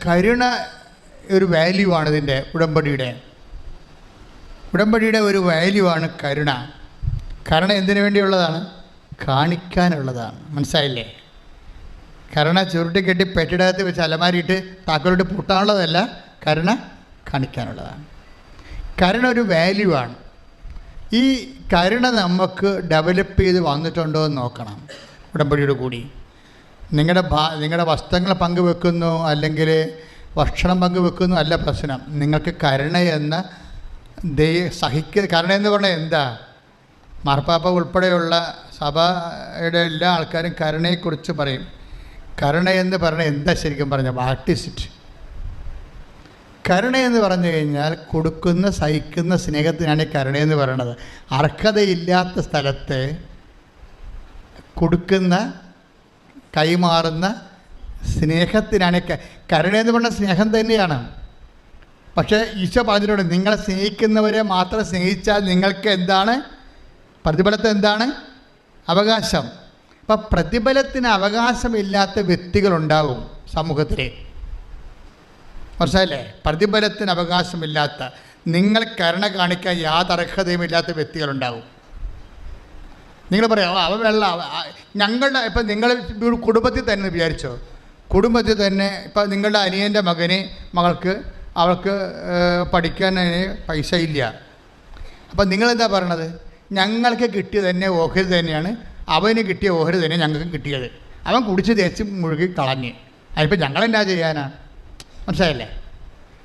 കരുണ ഒരു വാല്യൂ ആണ് ഇതിൻ്റെ ഉടമ്പടിയുടെ ഒരു വാല്യൂ ആണ് കരുണ. കരുണ എന്തിനു വേണ്ടിയുള്ളതാണ്? കാണിക്കാനുള്ളതാണ്. മനസ്സിലായില്ലേ? കരുണ ചുരുട്ടി കെട്ടി പെട്ടിടകത്ത് വെച്ച് അലമാരിയിട്ട് താക്കോലിട്ട് പൂട്ടാനുള്ളതല്ല, കരുണ കാണിക്കാനുള്ളതാണ്. കരുണ ഒരു വാല്യൂ ആണ്. ഈ കരുണ നമുക്ക് ഡെവലപ്പ് ചെയ്ത് വന്നിട്ടുണ്ടോ എന്ന് നോക്കണം. ഉടമ്പടിയോട് കൂടി നിങ്ങളുടെ വസ്ത്രങ്ങൾ പങ്കുവെക്കുന്നു, അല്ലെങ്കിൽ ഭക്ഷണം പങ്കുവെക്കുന്നു അല്ല പ്രശ്നം. നിങ്ങൾക്ക് കരുണ എന്ന കരുണ എന്ന് പറഞ്ഞാൽ എന്താ? മാർപ്പാപ്പ ഉൾപ്പെടെയുള്ള സഭയുടെ എല്ലാ ആൾക്കാരും കരുണയെക്കുറിച്ച് പറയും. കരുണ എന്ന് പറഞ്ഞാൽ എന്താ ശരിക്കും പറഞ്ഞാൽ? What is it? കരുണ എന്ന് പറഞ്ഞു കഴിഞ്ഞാൽ കൊടുക്കുന്ന, സഹിക്കുന്ന സ്നേഹത്തിനാണ് കരുണയെന്ന് പറയണത്. അർഹതയില്ലാത്ത സ്ഥലത്ത് കൊടുക്കുന്ന, കൈമാറുന്ന സ്നേഹത്തിനാണ് കരുണയെന്ന് പറഞ്ഞ സ്നേഹം തന്നെയാണ്. പക്ഷേ ഈശോ പറഞ്ഞിട്ടുണ്ട്, നിങ്ങളെ സ്നേഹിക്കുന്നവരെ മാത്രം സ്നേഹിച്ചാൽ നിങ്ങൾക്ക് എന്താണ്? പ്രതിഫലത്തിന് എന്താണ്? അവകാശം. അപ്പം പ്രതിഫലത്തിന് അവകാശമില്ലാത്ത വ്യക്തികളുണ്ടാവും സമൂഹത്തിൽ. മനസ്സിലായില്ലേ? പ്രതിഫലത്തിന് അവകാശമില്ലാത്ത, നിങ്ങൾ കരുണ കാണിക്കാൻ യാതൊരു അർഹതയുമില്ലാത്ത വ്യക്തികളുണ്ടാവും. നിങ്ങൾ പറയാം അവ ഞങ്ങളുടെ ഇപ്പം നിങ്ങൾ കുടുംബത്തിൽ തന്നെ വിചാരിച്ചോ, കുടുംബത്തിൽ തന്നെ ഇപ്പം നിങ്ങളുടെ അനിയൻ്റെ അവൾക്ക് പഠിക്കാൻ പൈസ ഇല്ല. അപ്പം നിങ്ങളെന്താ പറയണത്? ഞങ്ങൾക്ക് കിട്ടിയത് തന്നെ ഓഹരി തന്നെയാണ്, അവന് കിട്ടിയ ഓഹരി തന്നെ ഞങ്ങൾക്ക് കിട്ടിയത്. അവൻ കുടിച്ച് തേച്ച് മുഴുകി കളഞ്ഞ്. അതിപ്പോൾ ഞങ്ങളെന്താ ചെയ്യാനാണ്? മനസ്സിലായില്ലേ?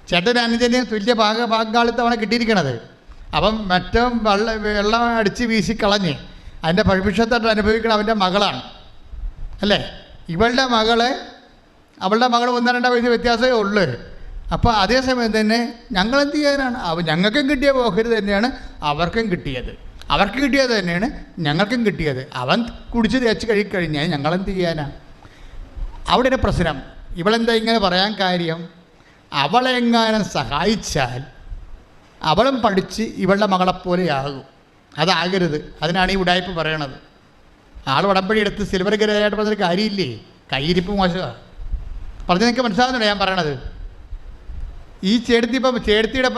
ചേട്ടൻ അനുജന് തുല്യ പങ്കാളിത്തം അവനെ കിട്ടിയിരിക്കണത്. അപ്പം മറ്റേ വെള്ളം അടിച്ച് വീശി കളഞ്ഞ് അതിൻ്റെ ഭവിഷ്യത്തോട്ട് അനുഭവിക്കണം അവൻ്റെ മകളാണ് അല്ലേ? അവളുടെ മകൾ 1-2 വയസ്സ് വ്യത്യാസമേ ഉള്ളൂ. അപ്പോൾ അതേസമയം തന്നെ ഞങ്ങളെന്ത് ചെയ്യാനാണ്? ഞങ്ങൾക്കും കിട്ടിയ ഓഹരി തന്നെയാണ് അവർക്കും കിട്ടിയത്. അവർക്ക് കിട്ടിയത് തന്നെയാണ് ഞങ്ങൾക്കും കിട്ടിയത്. അവൻ കുടിച്ച് തേച്ച് കഴിഞ്ഞാൽ ഞങ്ങളെന്ത് ചെയ്യാനാണ്? അവിടെ ഒരു പ്രശ്നം. ഇവളെന്താ ഇങ്ങനെ പറയാൻ കാര്യം? അവളെങ്ങാനും സഹായിച്ചാൽ അവളും പഠിച്ച് ഇവളുടെ മകളെപ്പോലെയാകും. അതാകരുത്. അതിനാണ് ഈ ഉടായ്പ പറയണത്. ആൾ ഉടമ്പടി എടുത്ത് സിൽവർ ഗ്രേയായിട്ട് പറഞ്ഞൊരു കാര്യമില്ലേ? കയ്യിരിപ്പ് മോശമാണ്. പറഞ്ഞ് നിങ്ങൾക്ക് മനസ്സിലാകുന്നുണ്ടോ ഞാൻ പറയണത്? ഈ ചേട്ടത്തിയുടെ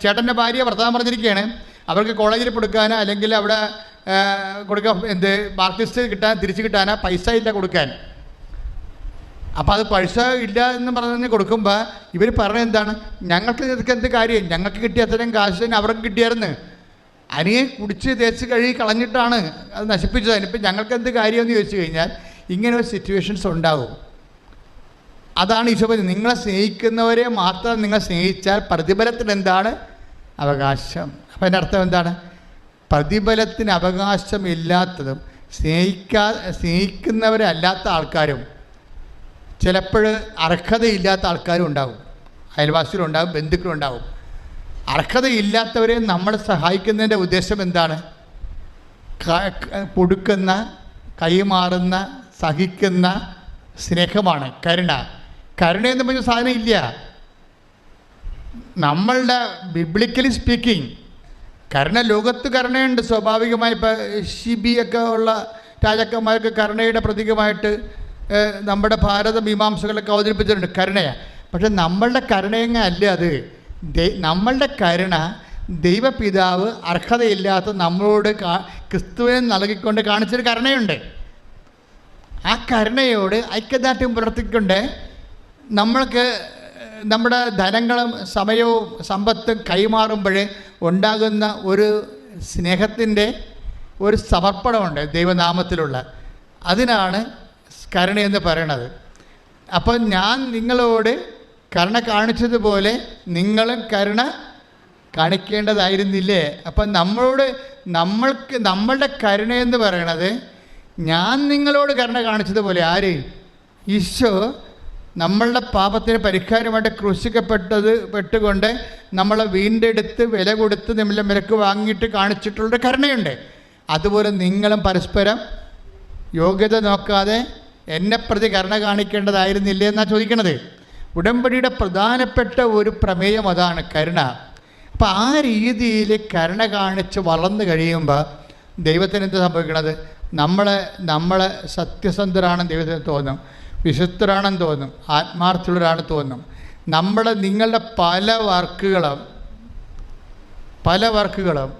ചേട്ടൻ്റെ ഭാര്യ ഭർത്താവ് പറഞ്ഞിരിക്കുകയാണ്, അവർക്ക് കോളേജിൽ കൊടുക്കാനോ അല്ലെങ്കിൽ അവിടെ കൊടുക്കാൻ മാർക്സിസ്റ്റ് തിരിച്ച് കിട്ടാനോ പൈസ ഇല്ല കൊടുക്കാൻ. അപ്പോൾ അത് പൈസ ഇല്ല എന്ന് പറഞ്ഞ് കൊടുക്കുമ്പോൾ ഇവർ പറഞ്ഞത് എന്താണ്? ഞങ്ങൾക്ക് ഇതൊക്കെ എന്ത് കാര്യം? ഞങ്ങൾക്ക് കിട്ടിയ അത്രയും കാശ് തന്നെ അവർക്ക് കിട്ടിയായിരുന്നു. അനിയെ കുടിച്ച് തേച്ച് കളഞ്ഞിട്ടാണ് അത് നശിപ്പിച്ചത്. അതിനിപ്പോൾ ഞങ്ങൾക്ക് എന്ത് കാര്യമെന്ന് ചോദിച്ചു കഴിഞ്ഞാൽ ഇങ്ങനെ ഒരു സിറ്റുവേഷൻസ് ഉണ്ടാവും. അതാണ് ഈശോ പറഞ്ഞത്, നിങ്ങളെ സ്നേഹിക്കുന്നവരെ മാത്രം നിങ്ങൾ സ്നേഹിച്ചാൽ പ്രതിഫലത്തിന് എന്താണ്? അവകാശം. അപ്പം അതിൻ്റെ അർത്ഥം എന്താണ്? പ്രതിഫലത്തിന് അവകാശമില്ലാത്തതും സ്നേഹിക്കുന്നവരെ അല്ലാത്ത ആൾക്കാരും ചിലപ്പോൾ അർഹതയില്ലാത്ത ആൾക്കാരും ഉണ്ടാവും. അയൽവാസികളുണ്ടാവും, ബന്ധുക്കളുണ്ടാവും. അർഹതയില്ലാത്തവരെ നമ്മൾ സഹായിക്കുന്നതിൻ്റെ ഉദ്ദേശം എന്താണ്? കൊടുക്കുന്ന, കൈമാറുന്ന, സഹിക്കുന്ന സ്നേഹമാണ് കരുണ. കരുണയെന്ന് പറഞ്ഞ സാധനം ഇല്ല. നമ്മളുടെ ബിബ്ലിക്കലി സ്പീക്കിംഗ് കരുണ, ലോകത്ത് കരുണയുണ്ട് സ്വാഭാവികമായി. ഇപ്പോൾ ഷിബിയൊക്കെ ഉള്ള രാജാക്കന്മാർക്ക് കരുണയുടെ പ്രതീകമായിട്ട് നമ്മുടെ ഭാരത മീമാംസകളൊക്കെ അവതരിപ്പിച്ചിട്ടുണ്ട് കരുണയാണ്. പക്ഷെ നമ്മളുടെ കരുണയങ്ങ അല്ല അത്. നമ്മളുടെ കരുണ ദൈവപിതാവ് അർഹതയില്ലാത്ത നമ്മളോട് ക്രിസ്തുവിനെ നൽകിക്കൊണ്ട് കാണിച്ചൊരു കരുണയുണ്ട്. ആ കരുണയോട് ഐക്യദാർഢ്യം പുലർത്തിക്കൊണ്ട് നമ്മൾക്ക് നമ്മുടെ ധനങ്ങളും സമയവും സമ്പത്തും കൈമാറുമ്പോൾ ഉണ്ടാകുന്ന ഒരു സ്നേഹത്തിൻ്റെ ഒരു സമർപ്പണമുണ്ട് ദൈവനാമത്തിലുള്ള. അതിനാണ് കരുണയെന്ന് പറയണത്. അപ്പോൾ ഞാൻ നിങ്ങളോട് കരുണ കാണിച്ചതുപോലെ നിങ്ങളും കരുണ കാണിക്കേണ്ടതായിരുന്നില്ലേ? അപ്പം നമ്മളുടെ കരുണയെന്ന് പറയണത് ഞാൻ നിങ്ങളോട് കരുണ കാണിച്ചതുപോലെ. ആര്? ഈശോ നമ്മളുടെ പാപത്തിന് പരിഹാരമായിട്ട് ക്രൂശിക്കപ്പെട്ടുകൊണ്ട് നമ്മളെ വീണ്ടെടുത്ത് വില കൊടുത്ത് നമ്മളെ വിലക്ക് വാങ്ങിയിട്ട് കാണിച്ചിട്ടുള്ളൊരു കരുണയുണ്ട്. അതുപോലെ നിങ്ങളും പരസ്പരം യോഗ്യത നോക്കാതെ എന്നെ പ്രതി കരുണ കാണിക്കേണ്ടതായിരുന്നില്ലേ എന്നാണ് ചോദിക്കണത്. ഉടമ്പടിയുടെ പ്രധാനപ്പെട്ട ഒരു പ്രമേയം അതാണ്, കരുണ. അപ്പോൾ ആ രീതിയിൽ കരുണ കാണിച്ച് വളർന്നു കഴിയുമ്പോൾ ദൈവത്തിന് എന്ത് സംഭവിക്കണത്? നമ്മളെ സത്യസന്ധരാണെന്ന് ദൈവത്തിന് തോന്നും. വിശുദ്ധരാണെന്ന് തോന്നും, ആത്മാർത്ഥമുള്ളവരാണെന്ന് തോന്നും. നിങ്ങളുടെ പല വർക്കുകളും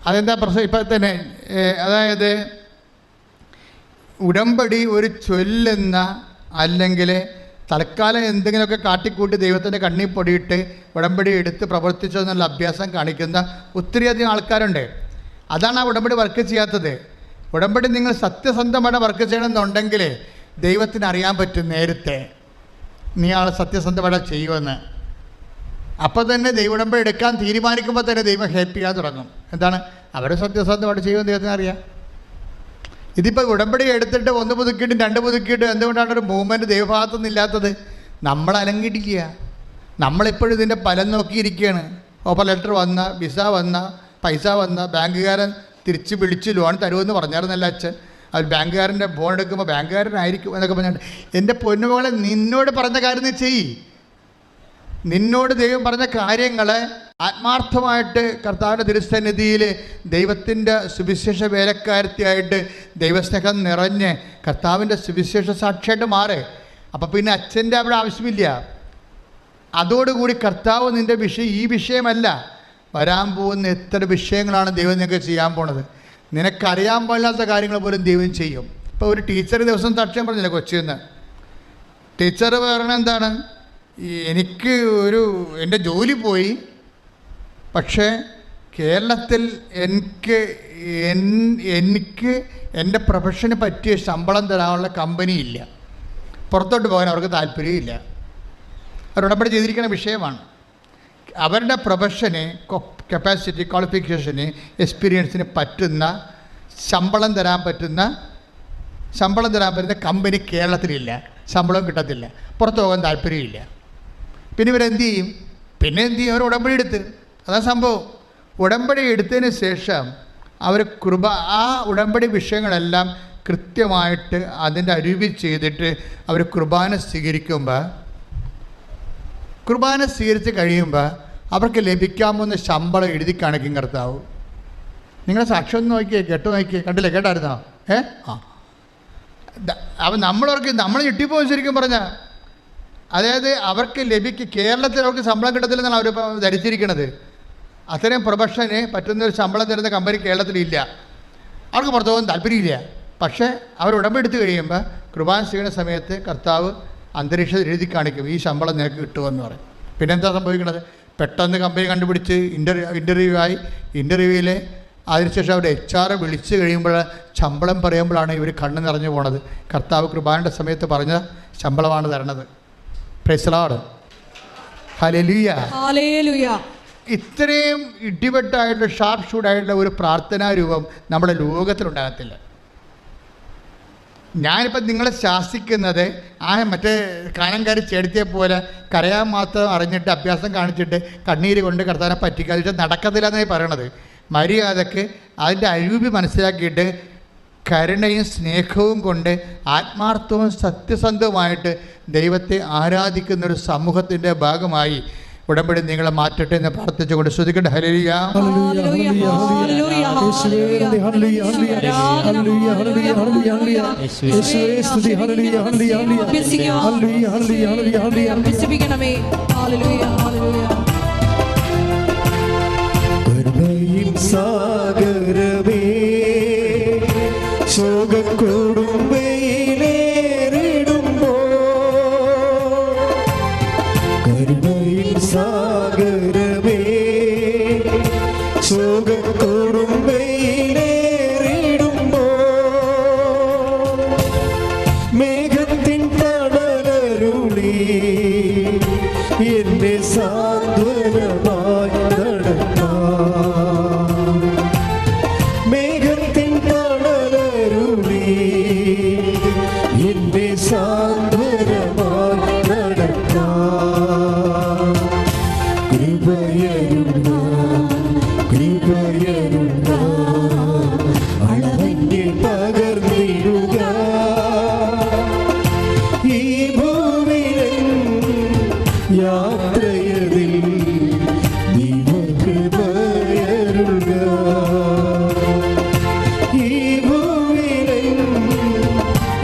അതെന്താ പ്രശ്നം? ഇപ്പം തന്നെ അതായത് ഉടമ്പടി ഒരു ചൊല്ലുന്ന അല്ലെങ്കിൽ തൽക്കാലം എന്തെങ്കിലുമൊക്കെ കാട്ടിക്കൂട്ടി ദൈവത്തിൻ്റെ കണ്ണിൽ പൊടിയിട്ട് ഉടമ്പടി എടുത്ത് പ്രവർത്തിച്ചതെന്നുള്ള അഭ്യാസം കാണിക്കുന്ന ഒത്തിരിയധികം ആൾക്കാരുണ്ട്. അതാണ് ആ ഉടമ്പടി വർക്ക് ചെയ്യാത്തത്. ഉടമ്പടി നിങ്ങൾ സത്യസന്ധമായിട്ട് വർക്ക് ചെയ്യണമെന്നുണ്ടെങ്കിൽ ദൈവത്തിന് അറിയാൻ പറ്റും നേരത്തെ നീ ആൾ സത്യസന്ധമായിട്ട് ചെയ്യുമെന്ന്. അപ്പോൾ തന്നെ ഉടമ്പടി എടുക്കാൻ തീരുമാനിക്കുമ്പോൾ തന്നെ ദൈവം ഹെൽപ്പ് ചെയ്യാൻ തുടങ്ങും. എന്താണ്? അവർ സത്യസന്ധമായിട്ട് ചെയ്യുമെന്ന് ദൈവത്തിന് അറിയാം. ഇതിപ്പോൾ ഉടമ്പടി എടുത്തിട്ട് 1 പുതുക്കിയിട്ടും 2 പുതുക്കിയിട്ടും എന്തുകൊണ്ടാണ് ഒരു മൂവ്മെൻറ്റ് ദൈവഭാഗത്തുനിന്ന് ഇല്ലാത്തത്? നമ്മൾ അലങ്കിട്ടില്ല. നമ്മളിപ്പോഴും ഇതിൻ്റെ ഫലം നോക്കിയിരിക്കുകയാണ്. ഓപ്പൺ ലെറ്റർ വന്ന, വിസ വന്ന, പൈസ വന്ന, ബാങ്കുകാരൻ തിരിച്ച് വിളിച്ച് ലോൺ തരുമെന്ന് പറഞ്ഞായിരുന്നല്ല അച്ഛൻ. അത് ബാങ്കുകാരൻ്റെ ഫോൺ എടുക്കുമ്പോൾ ബാങ്കുകാരനായിരിക്കും എന്നൊക്കെ പറഞ്ഞിട്ട്, എൻ്റെ പൊന്നുമകളെ നിന്നോട് പറഞ്ഞ കാര്യം നീ ചെയ്യ്. നിന്നോട് ദൈവം പറഞ്ഞ കാര്യങ്ങൾ ആത്മാർത്ഥമായിട്ട് കർത്താവിൻ്റെ തിരുസന്നിധിയിൽ ദൈവത്തിൻ്റെ സുവിശേഷ വേലക്കാരത്തിയായിട്ട് ദൈവസ്നേഹം നിറഞ്ഞ് കർത്താവിൻ്റെ സുവിശേഷ സാക്ഷിയായിട്ട് മാറ്. അപ്പം പിന്നെ അച്ഛൻ്റെ അവിടെ ആവശ്യമില്ല. അതോടുകൂടി കർത്താവ് നിൻ്റെ ഈ വിഷയമല്ല, വരാൻ പോകുന്ന എത്ര വിഷയങ്ങളാണ് ദൈവം നിങ്ങൾക്ക് ചെയ്യാൻ പോണത്. നിനക്കറിയാൻ പാടില്ലാത്ത കാര്യങ്ങൾ പോലും ദൈവം ചെയ്യും. ഇപ്പോൾ ഒരു ടീച്ചർ ദിവസം സാക്ഷ്യം പറഞ്ഞില്ല കൊച്ചിന്ന്. ടീച്ചർ പറഞ്ഞ എന്താണ്? എനിക്ക് എൻ്റെ ജോലി പോയി, പക്ഷേ കേരളത്തിൽ എനിക്ക് എൻ്റെ പ്രൊഫഷന് പറ്റിയ ശമ്പളം തരാനുള്ള കമ്പനിയില്ല. പുറത്തോട്ട് പോകാൻ അവർക്ക് താല്പര്യമില്ല. അവർ ഉടമ്പടി ചെയ്തിരിക്കുന്ന വിഷയമാണ്. അവരുടെ പ്രൊഫഷന്, കപ്പാസിറ്റി, ക്വാളിഫിക്കേഷന്, എക്സ്പീരിയൻസിന് പറ്റുന്ന ശമ്പളം തരാൻ പറ്റുന്ന കമ്പനി കേരളത്തിലില്ല. ശമ്പളം കിട്ടത്തില്ല, പുറത്ത് പോകാൻ താല്പര്യമില്ല. പിന്നെ ഇവരെന്ത് ചെയ്യും? അവർ ഉടമ്പടി എടുത്ത്. അതാണ് സംഭവം. ഉടമ്പടി എടുത്തതിന് ശേഷം അവർ ആ ഉടമ്പടി വിഷയങ്ങളെല്ലാം കൃത്യമായിട്ട് അതിൻ്റെ അരുവി ചെയ്തിട്ട് അവർ കുർബാന സ്വീകരിച്ച് കഴിയുമ്പോൾ അവർക്ക് ലഭിക്കാമെന്ന് ശമ്പളം എഴുതി കാണിക്കും കർത്താവ്. നിങ്ങളെ സാക്ഷ്യം ഒന്ന് നോക്കിയേ, കണ്ടില്ലേ? കേട്ടായിരുന്നോ? അപ്പം നമ്മൾ ഞെട്ടിപ്പോകും ശരിക്കും പറഞ്ഞാൽ. അതായത് അവർക്ക് കേരളത്തിൽ അവർക്ക് ശമ്പളം കിട്ടത്തില്ലെന്നാണ് അവർ ധരിച്ചിരിക്കുന്നത്. അത്രയും പ്രൊഫഷന് പറ്റുന്നൊരു ശമ്പളം തരുന്ന കമ്പനി കേരളത്തിലില്ല. അവർക്ക് പുറത്തു പോകാൻ താല്പര്യമില്ല. പക്ഷേ അവർ ഉടമ്പെടുത്ത് കഴിയുമ്പോൾ കുർബാന ചെയ്യുന്ന സമയത്ത് കർത്താവ് അന്തരീക്ഷത്തിൽ എഴുതി കാണിക്കും, ഈ ശമ്പളം നിനക്ക് കിട്ടുമെന്ന് പറയും. പിന്നെന്താ സംഭവിക്കുന്നത്? പെട്ടെന്ന് കമ്പനി കണ്ടുപിടിച്ച് ഇൻ്റർവ്യൂവിൽ അതിനുശേഷം അവർ HR വിളിച്ച് കഴിയുമ്പോൾ ശമ്പളം പറയുമ്പോഴാണ് ഇവർ കണ്ണ് നിറഞ്ഞു പോണത്. കർത്താവ് കുർബാനയുടെ സമയത്ത് പറഞ്ഞ ശമ്പളമാണ് തരണത്. Praise the lord. ഹല്ലേലൂയ. ഇത്രയും ഇടിവെട്ടായിട്ടുള്ള ഷാർപ്പ് ഷൂട്ടായിട്ടുള്ള ഒരു പ്രാർത്ഥനാ രൂപം നമ്മുടെ ലോകത്തിലുണ്ടാകത്തില്ല. ഞാനിപ്പം നിങ്ങളെ ശാസിക്കുന്നത് മറ്റേ കാനംകാരി ചേടത്തിയെ പോലെ കരയാൻ മാത്രം അറിഞ്ഞിട്ട് അഭ്യാസം കാണിച്ചിട്ട് കണ്ണീര് കൊണ്ട് കർത്താവിനെ പറ്റിക്കാതിട്ട് നടക്കത്തില്ല എന്നായി പറയണത്. മര്യാദക്ക് അതിൻ്റെ അരൂപി മനസ്സിലാക്കിയിട്ട് കരുണയും സ്നേഹവും കൊണ്ട് ആത്മാർത്ഥവും സത്യസന്ധവുമായിട്ട് ദൈവത്തെ ആരാധിക്കുന്നൊരു സമൂഹത്തിൻ്റെ ഭാഗമായി ഉടമ്പടി നിങ്ങളെ മാറ്റട്ടെ എന്ന് പ്രാർത്ഥിച്ചുകൊണ്ട് ശ്രദ്ധിക്കട്ടെ. ഹല്ലേലൂയ. സാഗരമേ ശോകക്കൊടുമ്പയിലേറിടുമ്പോ കരുണയിൽ സാഗരമേ ശോകക്കൊടുമ്പയിലേറിടുമ്പോ മേഘത്തിൻ തണലരുളി എന്നെ സാന്ത്വനമായി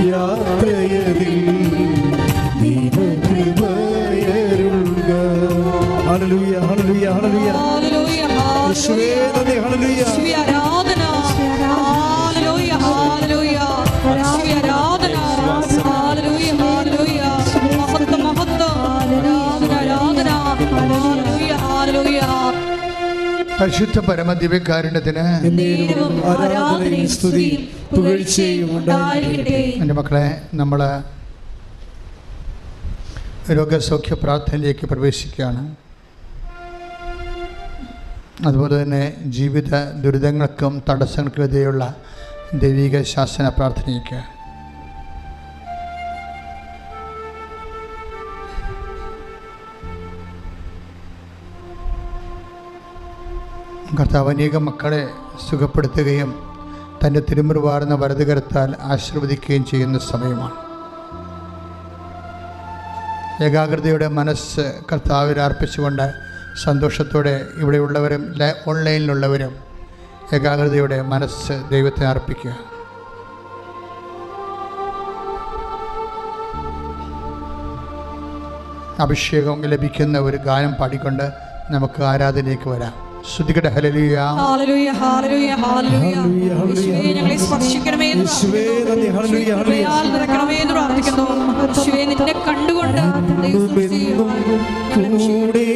യാത്രയതിൽ ഹല്ലേലൂയ ഹല്ലേലൂയ ഹല്ലേലൂയ ഹല്ലേലൂയ യേശുവേ നന്ദി ഹല്ലേലൂയ യേശുവേ ആരാധന ഹല്ലേലൂയ ഹല്ലേലൂയ യേശുവേ ആരാധന ഹല്ലേലൂയ ഹല്ലേലൂയ മഹത്വം മഹത്വം ആരാധന ആരാധന ഹല്ലേലൂയ ഹല്ലേലൂയ പരിശുദ്ധ പരമദിവ്യകാരുണ്യത്തിന് എന്നേരവും ആരാധനയും സ്തുതിയും പുകഴ്ചയും ഉണ്ടായിരിക്കട്ടെ. എൻ്റെ മക്കളെ, നമ്മൾ രോഗസൗഖ്യ പ്രാർത്ഥനയിലേക്ക് പ്രവേശിക്കുകയാണ്. അതുപോലെ തന്നെ ജീവിത ദുരിതങ്ങൾക്കും തടസ്സങ്ങൾക്കെതിരെയുള്ള ദൈവിക ശാസന പ്രാർത്ഥനയ്ക്ക് കർത്താവ് അനേകം മക്കളെ സുഖപ്പെടുത്തുകയും തൻ്റെ തിരുമുറിവാർന്ന വലതുകരത്താൽ ആശീർവദിക്കുകയും ചെയ്യുന്ന സമയമാണ്. ഏകാഗ്രതയുടെ മനസ്സ് കർത്താവിൽ അർപ്പിച്ചുകൊണ്ട് സന്തോഷത്തോടെ ഇവിടെയുള്ളവരും ഓൺലൈനിലുള്ളവരും ഏകാഗ്രതയുടെ മനസ്സ് ദൈവത്തെ അർപ്പിക്കുക. അഭിഷേകം ലഭിക്കുന്ന ഒരു ഗാനം പാടിക്കൊണ്ട് നമുക്ക് ആരാധനയിലേക്ക് വരാം. ശ്രുതികട ഹല്ലേലൂയ ഹല്ലേലൂയ ഹല്ലേലൂയ ഹല്ലേലൂയ യേശുവേ ഞങ്ങളെ സ്പർശിക്കണമേ എന്ന് യേശുവേ നന്ദി ഹല്ലേലൂയ ഹല്ലേലൂയ കൃപയാൽ നിറയ്ക്കണമേ എന്ന് പ്രാർത്ഥിക്കുന്നു. യേശുവേ നിന്നെ കണ്ടുകൊണ്ട് ദൈവം സ്തുതിക്കും. കൂടെ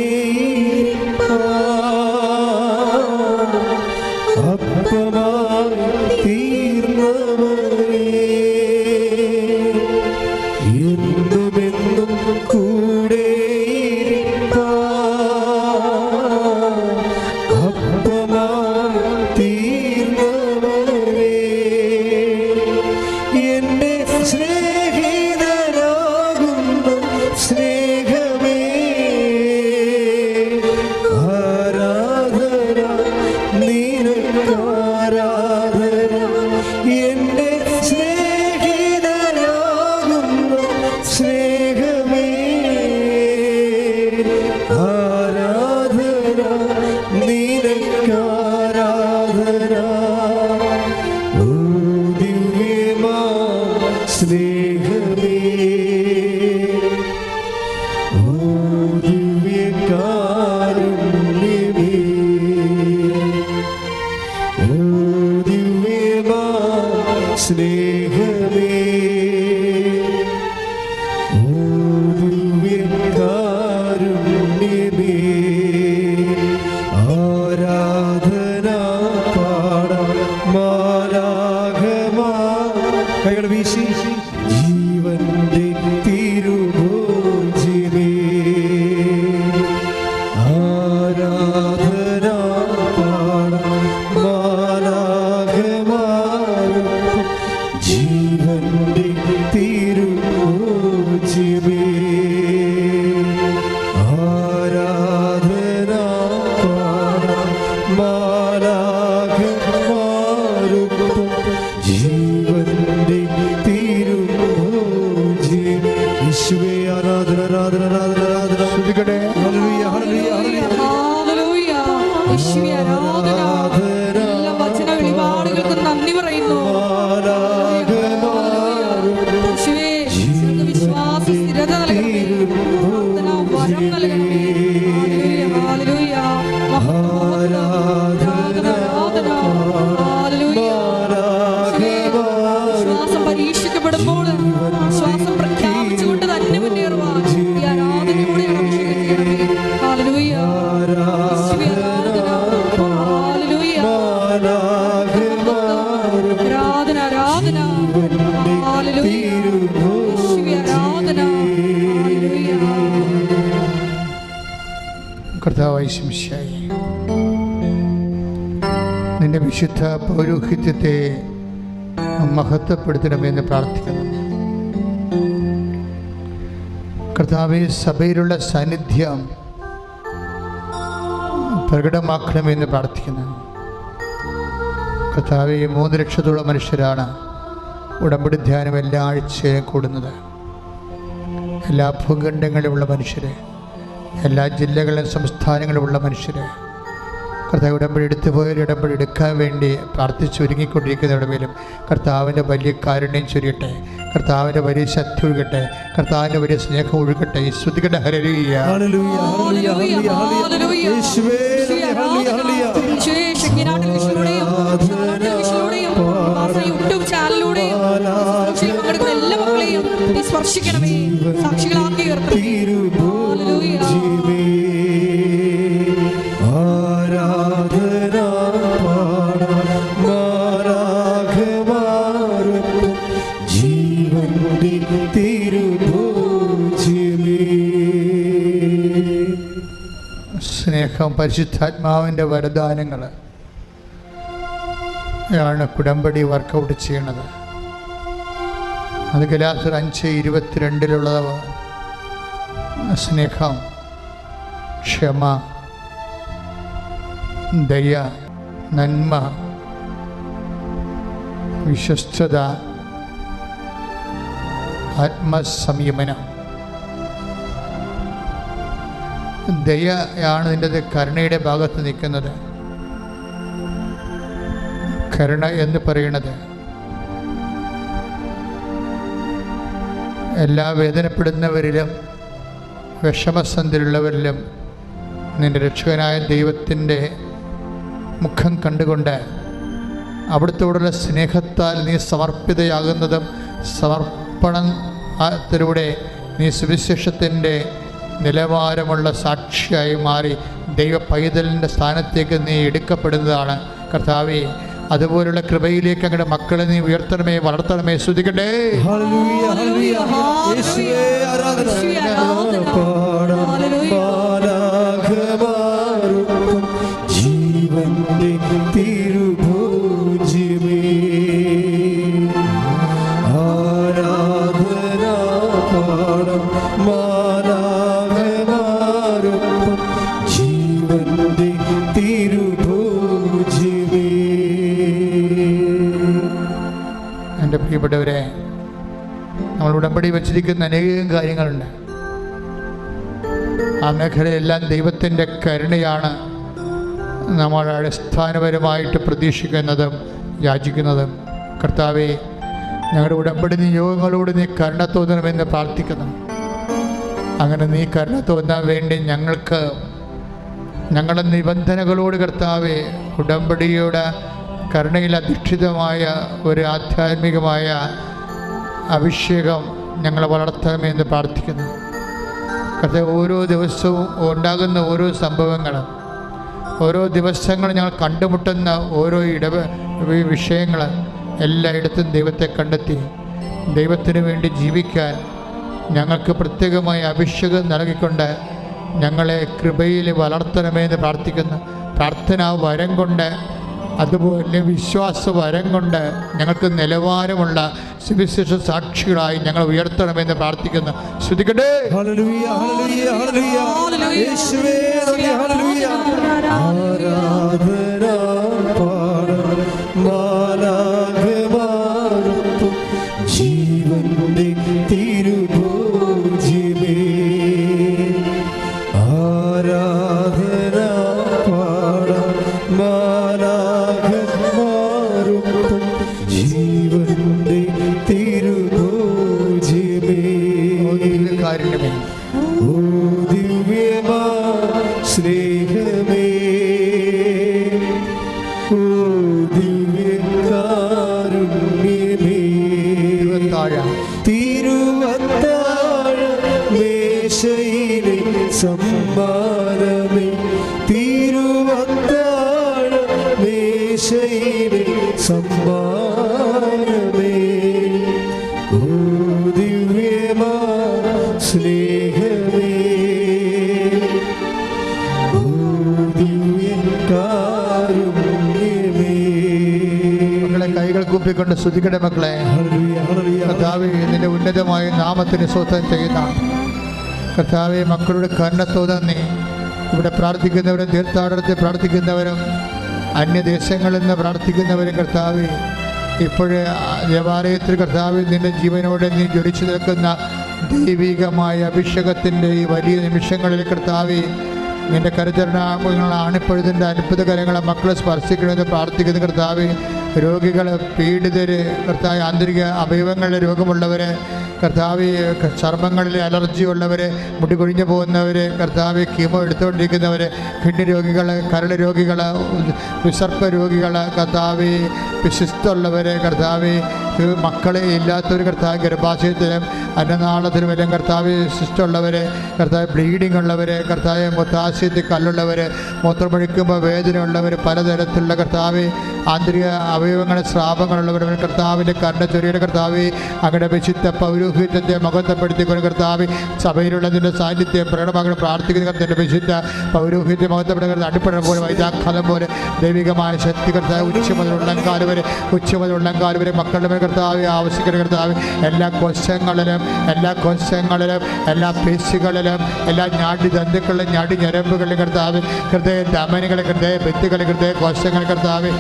അപ്പമായി തീർന്നവരേ എന്നുമെന്നും കൂടെ അപ്പമായി തീർന്നവരേ എന്റെ സ്നേഹിതനാകുന്ന സ്നേഹമേ ആരാധന നിനക്കാരാധന എന്റെ സ്നേഹിതനാകുന്ന സ്നേഹമേ ആരാധന നിനക്കാരാധന ഓ ദിവ്യമാ സ്നേഹമേ ഓ ദിവ്യകാരുണ്യമേ ഓ ദിവ്യമാ സ്നേഹമേ ഓ ദിവ്യകാരുണ്യമേ ആരാധന പാടാം മാലാഖമാ കൈകൾ വീശി ജീവന്റെ തിരുഭോജ്യമേ ആരാധന പാടാം മാലാഖമാരും ജീവന്റെ തിരുഭോജ്യമേ ആരാധന പാടാം മാലാഖമാരും ജീവന്റെ തിരുഭോജ്യമേ യേശുവേ ആരാധന ആരാധന ആരാധന ആരാധന ശ്രുതികട ഹല്ലേലൂയ ഹല്ലേലൂയ ഹല്ലേലൂയ യേശുവേ ആരാധന എല്ലാ വചന വെളിപാടുകൾക്ക് നന്ദി പറയുന്നു. യേശുവേ ഞങ്ങൾക്ക് വിശ്വാസ സ്ഥിരത നൽകണമേ. പ്രാർത്ഥന വരം നൽകണമേ. ഹല്ലേലൂയ ഹല്ലേലൂയ ആരാധന ആരാധന ഹല്ലേലൂയ യേശുവേ വിശ്വാസം പരീക്ഷിക്കപ്പെടുമ്പോൾ വിശ്വാസം പ്രഖ്യാപിച്ചുകൊണ്ട് തന്നെ മുന്നേറുവാൻ ഈ ആരാധനയോടെ അഭിഷേകിക്കണമേ. ഹല്ലേലൂയ യേശുവേ ആരാധന ഹല്ലേലൂയ ആരാധന ആരാധന ഹല്ലേലൂയ യേശുവേ ആരാധന ഹല്ലേലൂയ. കർത്താവായ ശിംശായി, നിന്റെ വിശുദ്ധ പൗരോഹിത്യത്തെ മഹത്വപ്പെടുത്തണമെന്ന് പ്രാർത്ഥിക്കുന്നു. കർത്താവെ, സഭയിലുള്ള സാന്നിധ്യം പ്രകടമാക്കണമെന്ന് പ്രാർത്ഥിക്കുന്നു. കർത്താവെ, 3 ലക്ഷത്തോളം മനുഷ്യരാണ് ഉടമ്പടി ധ്യാനം എല്ലാ ആഴ്ചയും കൂടുന്നത്. എല്ലാ ഭൂഖണ്ഡങ്ങളിലുമുള്ള മനുഷ്യരെ, എല്ലാ ജില്ലകളിലും സംസ്ഥാനങ്ങളിലുമുള്ള മനുഷ്യരെ കർത്താവ് ഉടമ്പടി എടുത്തു പോയാൽ ഉടമ്പടി എടുക്കാൻ വേണ്ടി പ്രാർത്ഥിച്ചൊരുങ്ങിക്കൊണ്ടിരിക്കുന്നവരുടെ മേലും കർത്താവിൻ്റെ വലിയ കാരുണ്യം ചൊരിയട്ടെ, കർത്താവിൻ്റെ വലിയ ശക്തി ഒഴുകട്ടെ, കർത്താവിൻ്റെ വലിയ സ്നേഹം ഒഴുകട്ടെ. ശ്രുതികട്ടെ. ഹല്ലേലൂയ. എല്ലാ മക്കളെയും സ്പർശിക്കണമേ, സാക്ഷികളാക്കി സ്നേഹം, പരിശുദ്ധാത്മാവിൻ്റെ വരദാനങ്ങൾ ആണ് ഉടമ്പടി വർക്കൗട്ട് ചെയ്യണത്. അത് ഗലാത്യർ 5:22 സ്നേഹം, ക്ഷമ, ദയ, നന്മ, വിശ്വസ്തത, ആത്മസംയമനം. ദയയാണ് ഇതിൻ്റെ കരുണയുടെ ഭാഗത്ത് നിൽക്കുന്നത്. കരുണ എന്ന് പറയുന്നത് എല്ലാ വേദനപ്പെടുന്നവരിലും വിഷമസന്ധിയിലുള്ളവരിലും നിൻ്റെ രക്ഷകനായ ദൈവത്തിൻ്റെ മുഖം കണ്ടുകൊണ്ട് അവിടുത്തോടുള്ള സ്നേഹത്താൽ നീ സമർപ്പിതയാകുന്നതും സമർപ്പണത്തിലൂടെ നീ സുവിശേഷത്തിൻ്റെ നിലവാരമുള്ള സാക്ഷിയായി മാറി ദൈവ പൈതലിൻ്റെ സ്ഥാനത്തേക്ക് നീ എടുക്കപ്പെടുന്നതാണ്. കർത്താവേ, അതുപോലുള്ള കൃപയിലേക്ക് അങ്ങയുടെ മക്കളെ നീ ഉയർത്തണമേ, വളർത്തണമേ. സ്തുതിക്കട്ടെ. ജീവന്റെ തിരുഭോജ്യമേ ആരാധന പാടം മാലാഖമാരൊപ്പം ജീവന്റെ തിരുഭോജ്യമേ. എൻ്റെ പ്രിയപ്പെട്ടവരെ, നമ്മൾ ഉടമ്പടി വച്ചിരിക്കുന്ന അനേകം കാര്യങ്ങളുണ്ട്. ആ മേഖലയെല്ലാം ദൈവത്തിൻ്റെ കരുണയാണ് നമ്മൾ അടിസ്ഥാനപരമായിട്ട് പ്രതീക്ഷിക്കുന്നതും യാചിക്കുന്നതും. കർത്താവേ, ഞങ്ങളുടെ ഉടമ്പടി നിയോഗങ്ങളോട് നീ കരുണ തോന്നണമെന്ന് പ്രാർത്ഥിക്കുന്നു. അങ്ങനെ നീ കരുണ തോന്നാൻ വേണ്ടി ഞങ്ങളുടെ നിബന്ധനകളോട് കർത്താവേ, ഉടമ്പടിയുടെ കരുണയിൽ അധിഷ്ഠിതമായ ഒരു ആധ്യാത്മികമായ അഭിഷേകം ഞങ്ങളെ വളർത്തണമെന്ന് പ്രാർത്ഥിക്കുന്നു. കർത്താവേ, ഓരോ ദിവസവും ഉണ്ടാകുന്ന ഓരോ സംഭവങ്ങളും, ഓരോ ദിവസങ്ങളും ഞങ്ങൾ കണ്ടുമുട്ടുന്ന ഓരോ വിഷയങ്ങൾ എല്ലായിടത്തും ദൈവത്തെ കണ്ടെത്തി ദൈവത്തിന് വേണ്ടി ജീവിക്കാൻ ഞങ്ങൾക്ക് പ്രത്യേകമായ അഭിഷേകം നൽകിക്കൊണ്ട് ഞങ്ങളെ കൃപയിൽ വളർത്തണമെന്ന് പ്രാർത്ഥിക്കുന്നു. പ്രാർത്ഥനാ വരം കൊണ്ട്, അതുപോലെ വിശ്വാസ വരം കൊണ്ട് ഞങ്ങൾക്ക് നിലവാരമുള്ള സുവിശേഷ സാക്ഷികളായി ഞങ്ങൾ ഉയർത്തണമെന്ന് പ്രാർത്ഥിക്കുന്നു. ശ്രുതിക്കട്ടെ. Hallelujah, hallelujah, hallelujah. യേശുവേ, ഹല്ലേലൂയ. ആരാധന പാടം മാലാഖമാരൊപ്പം ജീവന്റെ തിരുഭോജ്യമേ ആരാധന പാടം മാലാഖമാരൊപ്പം ജീവന്റെ തിരുഭോജ്യമേ. കാരുണ്യമേ, ഓ ദിവ്യമാ സ്നേഹമേ, ഓ ദിവ്യകാരുണ്യമേ, തിരുവത്താഴ മേശയിലെ സമ്മാനമേ, തിരുവത്താഴ മേശയിലെ സമ്മാനമേ, ഓ ദിവ്യമാ സ്നേഹമേ, ഓ ദിവ്യകാരുണ്യമേ. മക്കളെ, കൈകൾ കൂപ്പിക്കൊണ്ട് സ്തുതിക്കട്ടെ മക്കളെ. Hallelujah, hallelujah. കർത്താവേ, നിന്റെ ഉന്നതമായ നാമത്തിന് സ്വന്തം ചെയ്യുന്ന കർത്താവെ, മക്കളുടെ കരുണ തോന്നി ഇവിടെ പ്രാർത്ഥിക്കുന്നവരും തീർത്ഥാടനത്തിൽ പ്രാർത്ഥിക്കുന്നവരും അന്യദേശങ്ങളിൽ നിന്ന് പ്രാർത്ഥിക്കുന്നവരും കർത്താവെ, ഇപ്പോഴേ ദേവാലയത്തിൽ കർത്താവിൽ നിന്റെ ജീവനോടെ നീ ജ്വലിച്ചു നിൽക്കുന്ന ദൈവികമായ അഭിഷേകത്തിൻ്റെ ഈ വലിയ നിമിഷങ്ങളിൽ കർത്താവെ, നിന്റെ കരുതരണാണ് ഇപ്പോഴത്തെ അത്ഭുതകരങ്ങളെ മക്കളെ സ്പർശിക്കണമെന്ന് പ്രാർത്ഥിക്കുന്ന കർത്താവ്. രോഗികൾ, പീഡിതർ, കർത്താവ് ആന്തരിക അവയവങ്ങളുടെ രോഗമുള്ളവർ, കർത്താവ് ചർമ്മങ്ങളിൽ അലർജി ഉള്ളവർ, മുടി കൊഴിഞ്ഞു പോകുന്നവർ, കർത്താവ് കീമോ എടുത്തുകൊണ്ടിരിക്കുന്നവർ, കിഡ്നി രോഗികൾ, കരൾ രോഗികൾ, വിസർപ്പ രോഗികൾ, കർത്താവ് വിശിഷ്ടമുള്ളവർ, കർത്താവ് മക്കളെ ഇല്ലാത്തവർ, കർത്താവ് ഗർഭാശയത്തിലും അന്നനാളത്തിലും എല്ലാം കർത്താവ് ശിഷ്ടമുള്ളവർ, കർത്താവ് ബ്ലീഡിംഗ് ഉള്ളവർ, കർത്താവ് മുത്താശയത്തിൽ കല്ലുള്ളവർ, മൂത്രമൊഴിക്കുമ്പോൾ വേദന ഉള്ളവർ, പലതരത്തിലുള്ള കർത്താവ് ആന്തരിക അവയവങ്ങളെ സ്രാവങ്ങളുള്ളവർ, കർത്താവിൻ്റെ കരുണ ചൊരിയുടെ കർത്താവ് അങ്ങനെ വിശുദ്ധ പൗരോഹിത്യത്തെ മഹത്വപ്പെടുത്തിക്കൊണ്ട് കർത്താവ് സഭയിലുള്ളതിൻ്റെ സാന്നിധ്യം പ്രകടമാക്കണം പ്രാർത്ഥിക്കുന്ന കർത്താവിൻ്റെ വിശുദ്ധ പൗരോഹിത്യം മഹത്വപ്പെടുന്ന അടിപ്പഴ പോലെ വൈദാഖലം പോലെ ദൈവികമായ ശക്തി കർത്താവ് ഉച്ച മുതൽ ഉള്ളംകാല് വരെ മക്കളുടെ കർത്താവ് ആവശ്യക്കുന്ന കർത്താവ് എല്ലാ കോശങ്ങളിലും എല്ലാ പേശികളിലും എല്ലാ ഞാടിദന്തുക്കളിലും ഞരമ്പുകളിലും കർത്താവ് ഹൃദയ ധമനികളെ, ഹൃദയ ഭിത്തികളെ, ഹൃദയ കോശങ്ങൾ കർത്താവ്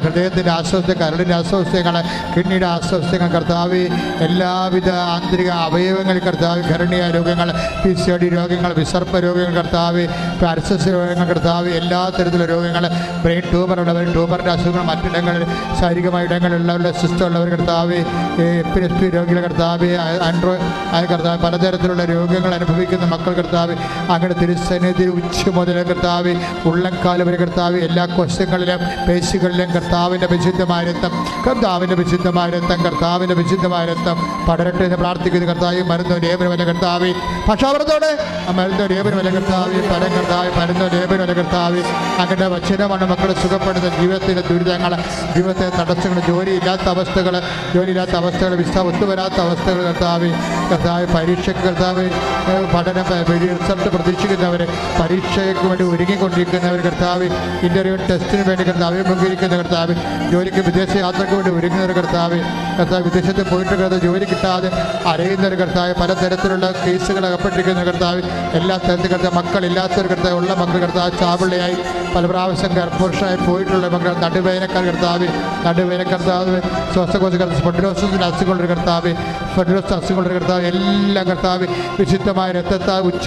ഹൃദയത്തിൻ്റെ അസ്വസ്ഥ, കരളിൻ്റെ അസ്വസ്ഥങ്ങൾ, കിഡ്നിയുടെ അസ്വസ്ഥങ്ങൾ കർത്താവ് എല്ലാവിധ ആന്തരിക അവയവങ്ങളിൽ കർത്താവ് ഘരണീയ രോഗങ്ങൾ, PCOD രോഗങ്ങൾ, വിസർപ്പ രോഗങ്ങൾ കർത്താവ്, പാരസസ് രോഗങ്ങൾ കർത്താവ്, എല്ലാ തരത്തിലുള്ള രോഗങ്ങൾ, ബ്രെയിൻ ട്യൂമറുള്ളവർ, ട്യൂമറിൻ്റെ അസുഖങ്ങൾ, മറ്റിടങ്ങളിൽ ശാരീരികമായ ഇടങ്ങളിലുള്ളവരുടെ സിസ്റ്റമുള്ളവർ കർത്താവ്, എപ്പിലെപ്സി രോഗികൾ കർത്താവ്, കർത്താവ് പലതരത്തിലുള്ള രോഗങ്ങൾ അനുഭവിക്കുന്ന മക്കൾ കർത്താവ് അങ്ങനെ തിരുസന്നിധി ഉച്ച മുതൽ കർത്താവ് ഉള്ളംകാല് വരെ കർത്താവ് എല്ലാ കോശങ്ങളിലും പേശികളിലും കർത്താവിൻ്റെ വിശുദ്ധമായ രക്തം പടരട്ടെ എന്ന് പ്രാർത്ഥിക്കുന്ന കർത്താവ്. മരുന്നോ ലേപനമല്ല കർത്താവ്, പക്ഷാവൃത്തോടെ മരുന്നോ ലേപനമല്ല കർത്താവ്, പരം കർത്താവ് മരുന്നോ ലേപനമല്ല കർത്താവ്. അങ്ങനെ വചനമാണ് മക്കളെ സുഖപ്പെടുന്ന ജീവിതത്തിൻ്റെ ദുരിതങ്ങൾ, ജീവിതത്തെ തടസ്സങ്ങൾ, ജോലിയില്ലാത്ത അവസ്ഥകൾ, വിസ ഒത്തുവരാത്ത അവസ്ഥകൾ കർത്താവ്, പരീക്ഷയ്ക്ക് കർത്താവ് പഠനം റിസൾട്ട് പ്രതീക്ഷിക്കുന്നവർ, പരീക്ഷയ്ക്ക് വേണ്ടി ഒരുങ്ങിക്കൊണ്ടിരിക്കുന്നവർ കർത്താവ്, ഇൻ്റർവ്യൂ ടെസ്റ്റിന് വേണ്ടി കർത്താവ് അഭിമുഖീകരിക്കുന്ന കർത്താവ്, ജോലിക്ക് വിദേശ യാത്രയ്ക്ക് വേണ്ടി ഒരുങ്ങുന്നവർ കർത്താവ്, വിദേശത്ത് പോയിട്ട് ജോലി കിട്ടാതെ അറിയുന്നവർ കർത്താവ്, പലതരത്തിലുള്ള കേസുകൾ അകപ്പെട്ടിരിക്കുന്ന കർത്താവ്, എല്ലാ തരത്തിൽ കർത്താവ് മക്കളില്ലാത്തവർ കർത്താവ്, ഉള്ള മക്കൾ കർത്താവ് ചാപിള്ളയായി പല പ്രാവശ്യം ഗർഭപുരുഷനായി പോയിട്ടുള്ള മക്കൾ, നടുവേദനക്കാർ കർത്താവ്, ശ്വാസകോശ സ്പോണ്ടിലോസിസിൻ്റെ അസുഖമുള്ളൊരു കർത്താവ്, എല്ലാം കർത്താവ് വിശുദ്ധമായ രക്തത്താൽ ഉച്ച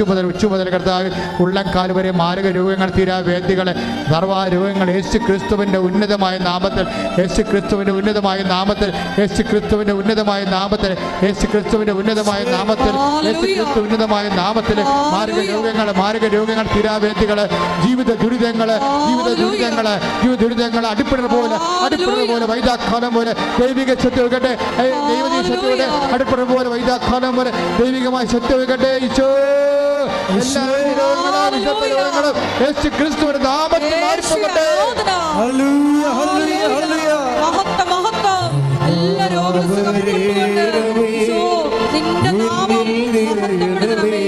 മുതൽ കർത്താവ് ഉള്ളംകാല് വരെ മാരക രോഗങ്ങൾ, തീരാവേദികളെ, സർവ്വ രോഗങ്ങൾ യേശു ക്രിസ്തുവിൻ്റെ ഉന്നതമായ നാമത്തിൽ മാരക രോഗങ്ങൾ, തീരാവേദികൾ, ജീവിത ദുരിതങ്ങൾ അടിപ്പിടർ പോലെ വൈദാഖാനം പോലെ ദൈവിക ശക്തി ഒഴുകട്ടെ, ദൈവീയ ശക്തി അടിപ്പിടർ പോലെ വൈദാഖാനം പോലെ ദൈവികമായ ശക്തി ഒഴുകട്ടെ. ഈശോ എല്ലാ രോഗങ്ങളും യേശു ക്രിസ്തുവിന്റെ നാമത്തിൽ മാറിപ്പോകട്ടെ. എല്ലാ രോഗങ്ങളും നിന്റെ നാമം മഹത്വപ്പെടുത്തണമേ.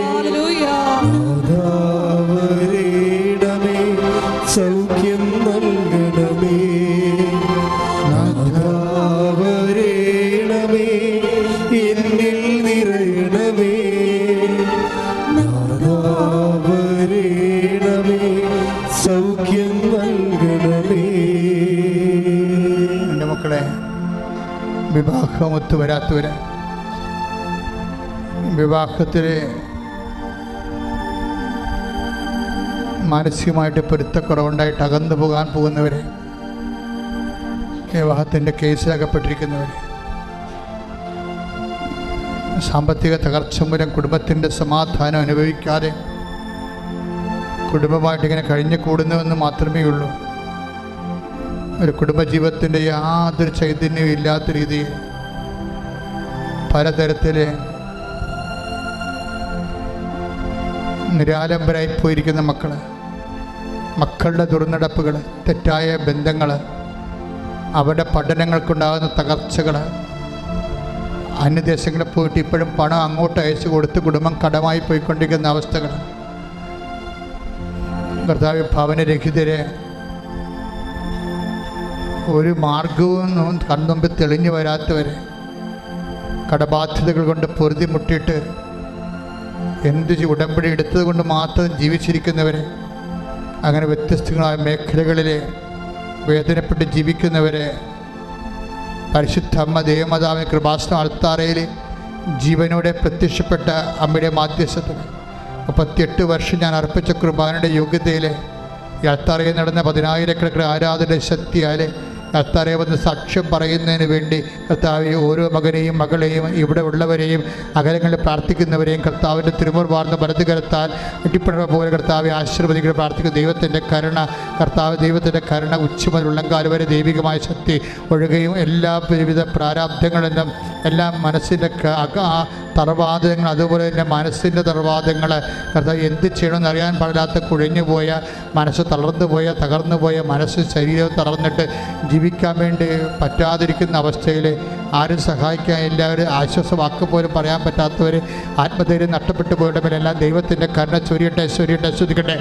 ഹല്ലേലൂയ. സൗഖ്യം നൽകണമേ, നാഥാവരേണമേ, എന്നിൽ നിറയണമേ, നാഥാവരേണമേ, സൗഖ്യം നൽകണമേ. എൻ്റെ മക്കളെ, വിവാഹം ഒത്തുവരാത്തവര്, വിവാഹത്തിൽ മാനസികമായിട്ട് പൊരുത്തക്കുറവുണ്ടായിട്ട് അകന്നു പോകാൻ പോകുന്നവർ, വിവാഹത്തിൻ്റെ കേസിലകപ്പെട്ടിരിക്കുന്നവർ, സാമ്പത്തിക തകർച്ച മൂലം കുടുംബത്തിൻ്റെ സമാധാനം അനുഭവിക്കാതെ കുടുംബമായിട്ട് ഇങ്ങനെ കഴിഞ്ഞു കൂടുന്നുവെന്ന് മാത്രമേ ഉള്ളൂ. ഒരു കുടുംബജീവിതത്തിൻ്റെ യാതൊരു ചൈതന്യവും ഇല്ലാത്ത രീതിയിൽ പലതരത്തിൽ നിരാലംബരായി പോയിരിക്കുന്ന മക്കളുടെ ദുർനടപ്പുകൾ, തെറ്റായ ബന്ധങ്ങൾ, അവരുടെ പഠനങ്ങൾക്കുണ്ടാകുന്ന തകർച്ചകൾ, അന്യദേശങ്ങളിൽ പോയിട്ട് ഇപ്പോഴും പണം അങ്ങോട്ട് അയച്ചു കൊടുത്ത് കുടുംബം കടമായി പോയിക്കൊണ്ടിരിക്കുന്ന അവസ്ഥകൾ, കർത്താവ് ഭവനരഹിതരെ, ഒരു മാർഗവും കൺമുമ്പിൽ തെളിഞ്ഞു വരാത്തവർ, കടബാധ്യതകൾ കൊണ്ട് പൊറുതിമുട്ടിയിട്ട് ഉടമ്പടി എടുത്തത് കൊണ്ട് മാത്രം ജീവിച്ചിരിക്കുന്നവർ, അങ്ങനെ വ്യത്യസ്തങ്ങളായ മേഖലകളിൽ വേദനപ്പെട്ട് ജീവിക്കുന്നവരെ പരിശുദ്ധ അമ്മ ദേവമാതാവിൻ്റെ കൃപാസന അൾത്താരയിൽ ജീവനോടെ പ്രത്യക്ഷപ്പെട്ട അമ്മയുടെ മാധ്യസ്ഥത്തിൽ 38 വർഷം ഞാൻ അർപ്പിച്ച കുർബാനയുടെ യോഗ്യതയിൽ ഈ അൾത്താരയിൽ നടന്ന 10,000-കണക്കിന് ആരാധന ശക്തിയാൽ കർത്താവെ വന്ന് സാക്ഷ്യം പറയുന്നതിന് വേണ്ടി കർത്താവെ ഓരോ മകനെയും മകളെയും ഇവിടെ ഉള്ളവരെയും അകലങ്ങളിൽ പ്രാർത്ഥിക്കുന്നവരെയും കർത്താവിൻ്റെ തിരുമുറിവാർന്ന വലത് കരത്താൽ അടിപ്പണ പോലെ കർത്താവെ ആശീർവദിക്കുന്ന പ്രാർത്ഥിക്കുന്ന ദൈവത്തിൻ്റെ കരുണ കർത്താവ് ദൈവത്തിൻ്റെ കരുണ ഉച്ചമുതൽ ഉള്ളംകാൽ വരെ ദൈവികമായ ശക്തി ഒഴുകുകയും എല്ലാ വിവിധ പ്രാരാബ്ധങ്ങളിൽ നിന്നും എല്ലാ മനസ്സിൻ്റെ തറവാദങ്ങൾ അതുപോലെ തന്നെ മനസ്സിൻ്റെ തറവാദങ്ങൾ കർത്താവ് എന്ത് ചെയ്യണമെന്ന് അറിയാൻ പാടില്ലാത്ത കുഴഞ്ഞുപോയ മനസ്സ് തകർന്നു പോയ മനസ്സ് ശരീരവും തളർന്നിട്ട് ജീവിക്കാൻ വേണ്ടി പറ്റാതിരിക്കുന്ന അവസ്ഥയിൽ ആരും സഹായിക്കാൻ എല്ലാവരും ആശ്വാസവാക്ക് പോലും പറയാൻ പറ്റാത്തവർ ആത്മധൈര്യം നഷ്ടപ്പെട്ടു പോയിടമെല്ലാം ദൈവത്തിൻ്റെ കരുണ ചൊരിയട്ടെ ശ്രുതിക്കട്ടെ.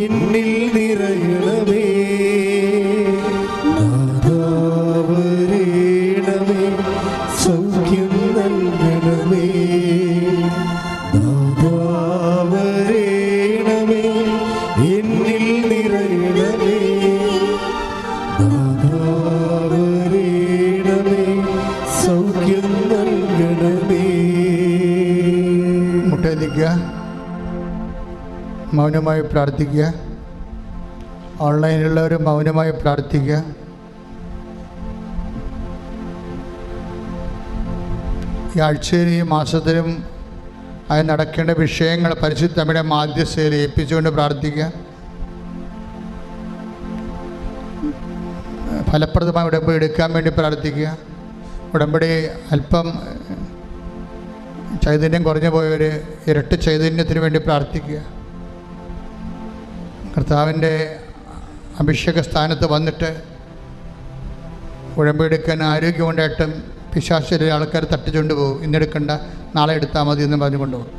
എന്നിൽ നിറയണമേ നാദാവരേണമേ സൗഖ്യം നൽകണമേ നാദാവരേണമേ എന്നിൽ നിറയണമേ നാദാവരേണമേ സൗഖ്യം നൽകണമേ. മുട്ടയിലിരിക്കുക, മൗനമായി പ്രാർത്ഥിക്കുക. ഓൺലൈനിലുള്ളവർ മൗനമായി പ്രാർത്ഥിക്കുക. ഈ ആഴ്ചയിലും ഈ മാസത്തിലും അത് നടക്കേണ്ട വിഷയങ്ങൾ പരിശുദ്ധ അമ്മയുടെ മാധ്യസ്ഥയിൽ ഏൽപ്പിച്ചുകൊണ്ട് പ്രാർത്ഥിക്കുക. ഫലപ്രദമായ ഉടമ്പടി എടുക്കാൻ വേണ്ടി പ്രാർത്ഥിക്കുക. ഉടമ്പടി അല്പം ചൈതന്യം കുറഞ്ഞു പോയവർ ഇരട്ടി ചൈതന്യത്തിന് വേണ്ടി പ്രാർത്ഥിക്കുക. കർത്താവിൻ്റെ അഭിഷേക സ്ഥാനത്ത് വന്നിട്ട് ഉടമ്പെടുക്കാൻ ആരോഗ്യമുണ്ടായിട്ടും പിശാചിലെ ആൾക്കാർ തട്ടിച്ചുകൊണ്ട് പോകും. ഇന്നെടുക്കണ്ട, നാളെ എടുത്താൽ മതി എന്ന് പറഞ്ഞുകൊണ്ടുപോകും.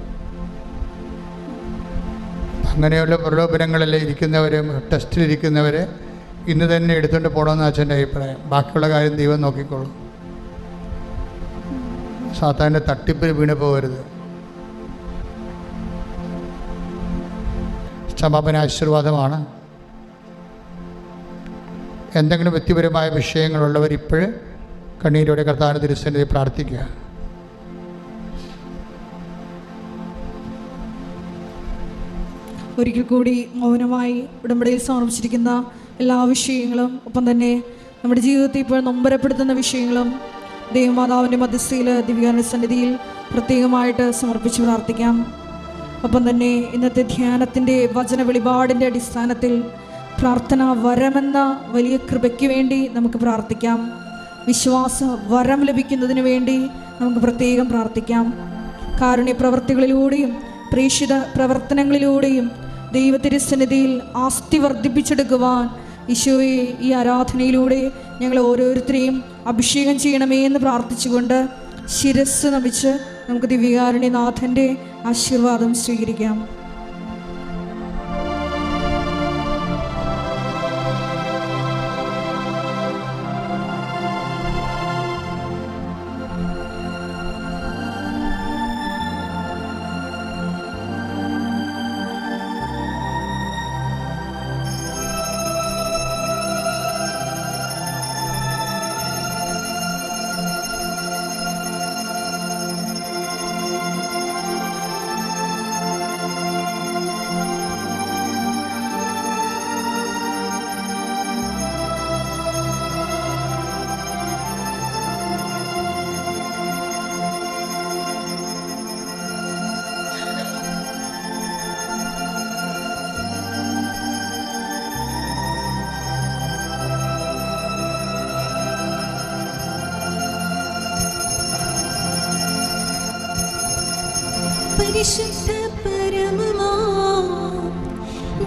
അങ്ങനെയുള്ള പ്രലോഭനങ്ങളിൽ ഇരിക്കുന്നവരും ടെസ്റ്റിലിരിക്കുന്നവരെ ഇന്ന് തന്നെ എടുത്തുകൊണ്ട് പോകണമെന്ന് അച്ഛൻ്റെ അഭിപ്രായം. ബാക്കിയുള്ള കാര്യം ദൈവം നോക്കിക്കോളും. സാത്താൻ്റെ തട്ടിപ്പിൽ വീണ് പോകരുത്. സമാപന ആശീർവാദമാണ്. എന്തെങ്കിലും വ്യക്തിപരമായ വിഷയങ്ങളുള്ളവർ ഇപ്പോഴും കണ്ണീരോടെ കർത്താവിൻ്റെ തിരുസന്നിധി പ്രാർത്ഥിക്കുക. ഒരിക്കൽ കൂടി മൗനമായി ഉടമ്പടിയിൽ സമർപ്പിച്ചിരിക്കുന്ന എല്ലാ വിഷയങ്ങളും ഒപ്പം തന്നെ നമ്മുടെ ജീവിതത്തിൽ ഇപ്പോൾ നൊമ്പരപ്പെടുത്തുന്ന വിഷയങ്ങളും ദൈവമാതാവിൻ്റെ മധ്യസ്ഥയിൽ ദിവ്യകാരുണ്യ സന്നിധിയിൽ പ്രത്യേകമായിട്ട് സമർപ്പിച്ച് പ്രാർത്ഥിക്കാം. ഒപ്പം തന്നെ ഇന്നത്തെ ധ്യാനത്തിൻ്റെ വചന വെളിപാടിൻ്റെ അടിസ്ഥാനത്തിൽ പ്രാർത്ഥന വരമെന്ന വലിയ കൃപയ്ക്ക് വേണ്ടി നമുക്ക് പ്രാർത്ഥിക്കാം. വിശ്വാസ വരം ലഭിക്കുന്നതിന് വേണ്ടി നമുക്ക് പ്രത്യേകം പ്രാർത്ഥിക്കാം. കാരുണ്യ പ്രവർത്തികളിലൂടെയും പ്രേക്ഷിത പ്രവർത്തനങ്ങളിലൂടെയും ദൈവത്തിരുസന്നിധിയിൽ ആസ്തി വർദ്ധിപ്പിച്ചെടുക്കുവാൻ ഈശോയെ ഈ ആരാധനയിലൂടെ ഞങ്ങൾ ഓരോരുത്തരെയും അഭിഷേകം ചെയ്യണമേ എന്ന് പ്രാർത്ഥിച്ചുകൊണ്ട് ശിരസ് നമിച്ച് നമുക്ക് ദിവ്യകാരുണ്യനാഥൻ്റെ ആശീർവാദം സ്വീകരിക്കാം. പരിശുദ്ധ പരമമാ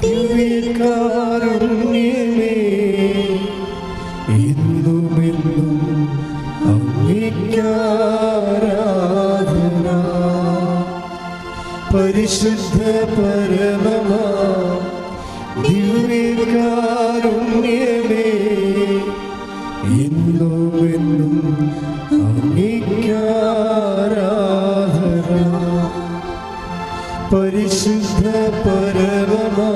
ദിവ്യകാരുണ്യമേ എന്നുമെന്നും അങ്ങേക്കാരാധന. പരിശുദ്ധ പരമമാ ദിവ്യകാരുണ്യമേ എന്നുമെന്നും അങ്ങേക്കാരാധന. പരിശുദ്ധ പരമമാ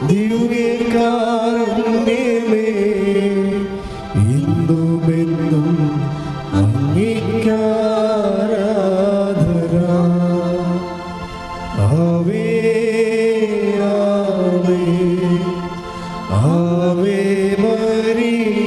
ദിവ്യകാരുണ്യമേ ധന്യമേ ഇന്നുമെന്നും അംഗീകാരാധന ആവേ ആവേ ആവേ മരിയ